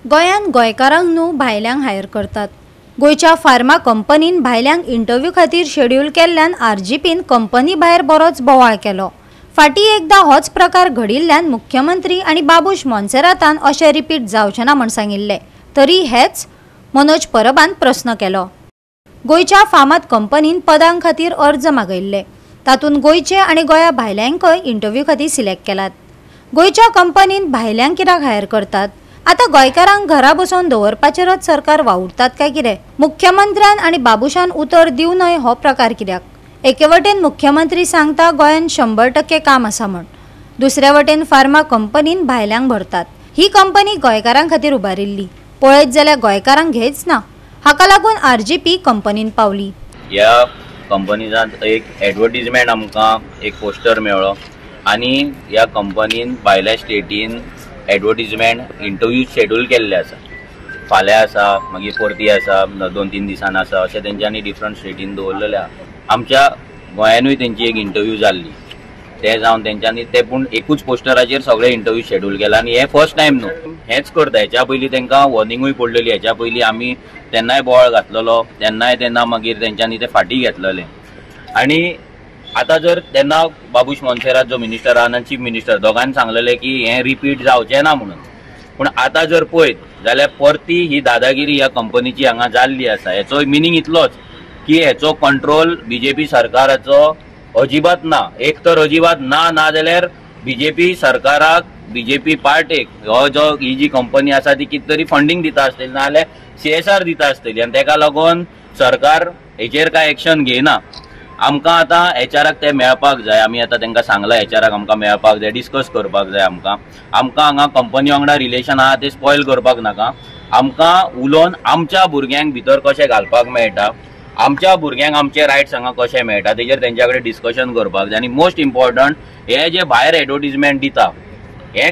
गोंयान गोंयकारांक न्हू भायल्यांक हायर करतात। गोयच्या फार्मा कंपनीन भायल्यांक इंटरव्यू खातीर शेड्यूल केल्ल्यान आरजीपीन कंपनी भायर बरोच बोवाळ केलो। फाटीं एकदां होच प्रकार घडिल्ल्यान मुख्यमंत्री आनी बाबूश मोन्सेरातान अशें रिपीट जावचें ना म्हण सांगिल्लें। तरी हेच मनोज परबान प्रश्न केलो। गोयच्या फामाद कंपनीन पदां खातीर अर्ज मागयल्ले, तातूंत गोयचे आनी गोंया भायल्यांकय इंटरव्यू खातीर सिलेक्ट केलात। गोयच्या कंपनीन भायल्यांक कित्याक हायर करतात? आता गोंयकारांक घरा बसोवन दवरपाचेरच सरकार वावुरतात काय कितें? मुख्यमंत्र्यान आनी बाबूशान उतर दिवं न्हय हो प्रकार कित्याक? एके वटेन मुख्यमंत्री सांगता गोंयान 100% काम आसा म्हण, दुसरे वटेन फार्मा कंपनीन भायल्यांक भरतात। ही कंपनी गोंयकारां खातीर उबारिल्ली, पळयत जाल्यार गोंयकारांक घेयच ना। हाका लागून आरजीपी कंपनीन पावली। ह्या कंपनीजांत एक एडवर्टिजमेंट आमकां एक पोस्टर मेळ्ळो आनी ह्या कंपनीन भायल्या स्टेटीन एडवर्टिजमेंट इंटरव्यू शेड्यूल केल्ले आसा। फाल्यां आसा, मागीर परती आसा, 2-3 दिसान आसा, अशें तेंच्यांनी डिफरंट स्टेटीन दवरलेले आसा। आमच्या गोंयानूय तेंची एक इंटरव्यू जाल्ली, ते जावन तेंच्यांनी ते पूण एकूच पोस्टराचेर सगळे इंटरव्यू शेड्यूल केला आनी हे फर्स्ट टायम न्हू, हेच करता। हेच्या पयलीं तेंकां वॉर्निंगूय पडलेली, हेच्या पयलीं आमी तेन्नाय बोवाळ घातलेलो, तेन्ना मागीर तेंच्यांनी ते फाटीं घेतलेले। आनी आतां जर तेन्ना बाबूश मोन्सेरात जो मिनिस्टर आहा आनी चीफ मिनिस्टर दोगांनी सांगलेलें की हें रिपीट जावचें ना म्हणून, पूण आतां जर पळयत जाल्यार परती ही दादागिरी ह्या कंपनीची हांगा जाल्ली आसा। हेचो मिनींग इतलोच की हेचो कंट्रोल बीजेपी सरकाराचो अजिबात ना। एक तर अजिबात ना जाल्यार बीजेपी सरकाराक, बीजेपी पार्टीक ही जी कंपनी आसा ती कितें तरी फंडिंग दिता आसतली, ना जाल्यार CSR दिता आसतली, आनी तेका लागून सरकार हेचेर कांय एक्शन घेयना। आमकां आतां HRाक ते मेळपाक जाय, आमी आतां तेंकां सांगलां HRाक आमकां मेळपाक जाय, डिस्कस करपाक जाय। आमकां हांगा कंपनी वांगडा रिलेशन आहा ते स्पॉयल करपाक नाका। आमकां उलोवन आमच्या भुरग्यांक भितर कशें घालपाक मेळटा, आमच्या भुरग्यांक आमचे रायट्स हांगा कशें मेळटा तेजेर तेंच्या कडेन डिस्कशन करपाक जाय। आनी मोस्ट इम्पॉर्टंट हे जे भायर एडवर्टिजमेंट दिता हे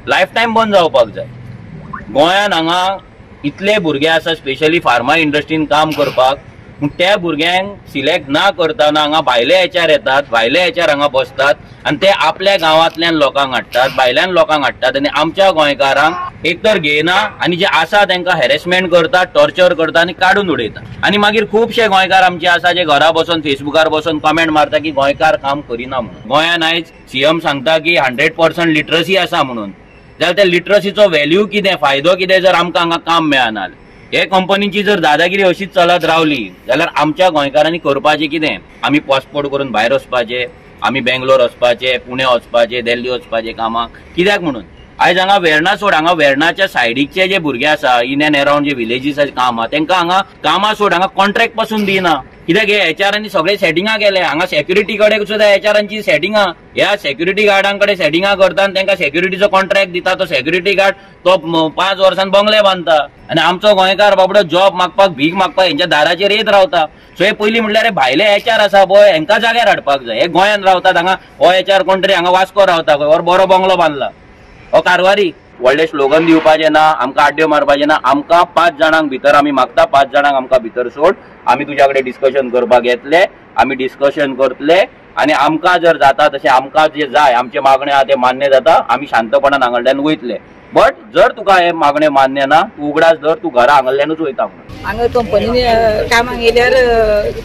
लायफ टायम बंद जावपाक जाय। गोंयान हांगा इतले भुरगे आसा स्पेशली फार्मा इंडस्ट्रीन काम करपाक, पूण त्या भुरग्यांक सिलेक्ट ना करतना हांगा भायले HR येतात, भायले HR हांगा बसतात आनी ते आपल्या गांवांतल्यान लोकांक हाडटात, भायल्यान लोकांक हाडटात आनी आमच्या गोंयकारांक एक तर घेयना आनी जे आसा तांकां हॅरेसमेंट करतात, टॉर्चर करता आनी काडून उडयता। आनी मागीर खुबशे गोंयकार आमचे आसा जे घरा बसून फेसबुकार बसून कमेंट मारता की गोंयकार काम करिना म्हणून। गोंयान आयज CM सांगता की 100% लिटरसी आसा म्हणून, जाल्यार त्या लिटरसीचो व्हॅल्यू कितें, फायदो कितें जर आमकां हांगा काम मेळना? हे कंपनीची जर दादागिरी अशीच चलत रावली जाल्यार आमच्या गोंयकारांनी करपाचें कितें? आमी पासपोर्ट करून भायर वचपाचे, आमी बेंगलोर वचपाचे, पुणे वचपाचे, दिल्ली वचपाचे कामाक, कित्याक म्हणून? आयज हांगा वेर्णा सोड, हांगा वेर्णाच्या सायडीकचे जे भुरगे आसा, इन एंड अराउंड जे विलेजीसाचें काम आहा तेंकां हांगा कामा सोड, हांगा कॉन्ट्रॅक्ट पासून दिना। कित्याक हे HRांनी सगळे सेटिंगां केले। हांगा सेक्युरिटी कडेन सुद्दां HRांची सेटिंगां, ह्या सेक्युरिटी गार्डांकडे सेटिंगां करता आनी तांकां सेक्युरिटीचो कॉन्ट्रॅक्ट दिता। तो सेक्युरिटी गार्ड तो 5 वर्सान बंगले बांदता आनी आमचो गोंयकार बाबडो जॉब मागपाक, भीक मागपाक हेंच्या दाराचेर येत रावता। सो हे पयलीं म्हणल्यार भायले HR आसा पळय हेंकां जाग्यार हाडपाक जाय। हे गोंयान रावतात, हांगा हो HR कोण तरी हांगा वास्को रावता खंय, और बरो बंगलो बांदला, हो कारवारी। व्हडले स्लोगन दिवपाचे ना, आमकां आड्ड्यो मारपाचे ना। आमकां 5 जाणांक भितर आमी मागता, 5 जाणांक आमकां भितर सोड, आमी तुज्या कडेन डिस्कशन करपाक येतले, आमी डिस्कशन करतले आनी आमकां जर जाता तशें आमकां जे जाय आमचे मागणे आहा ते मान्य जाता, आमी शांतपणान हांगाकडल्यान वयतले। बट जर तुका हे मागणे मान्य ना, तूं उगडास धर, तूं घरा हांगाल्यानूच वयता म्हणून। हांगा कंपनीन कामाक येयल्यार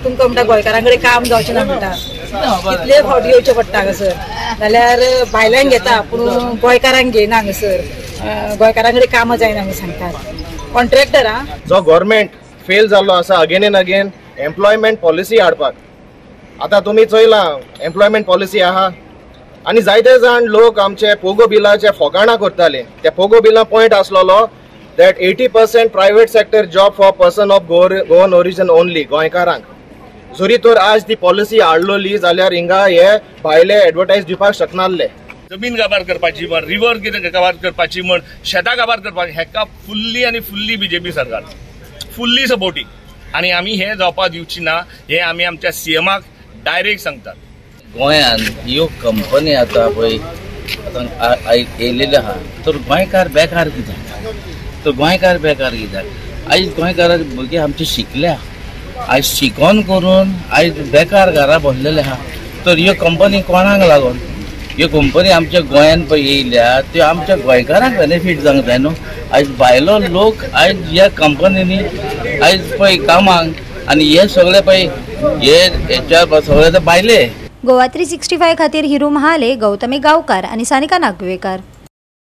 तुमकां म्हणटा गोंयकारां कडेन काम जावचें ना म्हणटा, कितले फावटी येवचें पडटा हांगासर। जाल्यार भायल्यांक घेता पूण गोंयकारांक घेयना हांगासर, गोंयकारां कडेन कामां जायना म्हणून सांगतात। कॉन्ट्रॅक्टर जो गव्हर्मेंट फेल जाल्लो आसा again end again employment policy हाडपाक। आतां तुमी चयलां एम्प्लॉयमेंट पॉलिसी आहा आनी जायते जाण लोक आमचे पोगो बिलाचे फोकाणां करताले। त्या पोगो बिलां पॉयंट आसलोलो that 80% private sector job for person of Goan origin only, गोंयकारांक। जरी तर आज ती पॉलिसी हाडलोली जाल्यार हिंगा हे भायले एडवर्टायज दिवपाक शकनासले। जमीन काबार करपाची म्हण, रिवर कितें काबार करपाची म्हण, शेतां काबार करपाची, हेका फुल्ली आनी फुल्ली बीजेपी सरकार फुल्ली सपोर्टींग। आनी आमी हे जावपाक दिवची ना, हे आमी आमच्या CMाक डायरेक्ट सांगतात। गोंयान ह्यो कंपनी आतां पळय येयलेल्यो आहा, तर गोंयकार बेकार कित्याक? तर गोंयकार बेकार कित्याक? आयज गोंयकाराक भुरगे आमचे शिकल्या, आयज शिकोन करून आयज बेकार घरा बसलेले आहा, तर ह्यो कंपनी कोणाक लागून? ह्यो कंपनी आमच्या गोंयान पळय येयल्या त्यो आमच्या गोंयकारांक बेनिफीट जावंक जाय न्हू. आयज भायलो लोक आयज ह्या कंपनीनी आयज पळय कामाक आनी हे सगळे पळय हेच्या सगळे ते भायले. गोवा 365 खातीर हिरू महाले, गौतमी गांवकार आनी सानिका नागवेकर.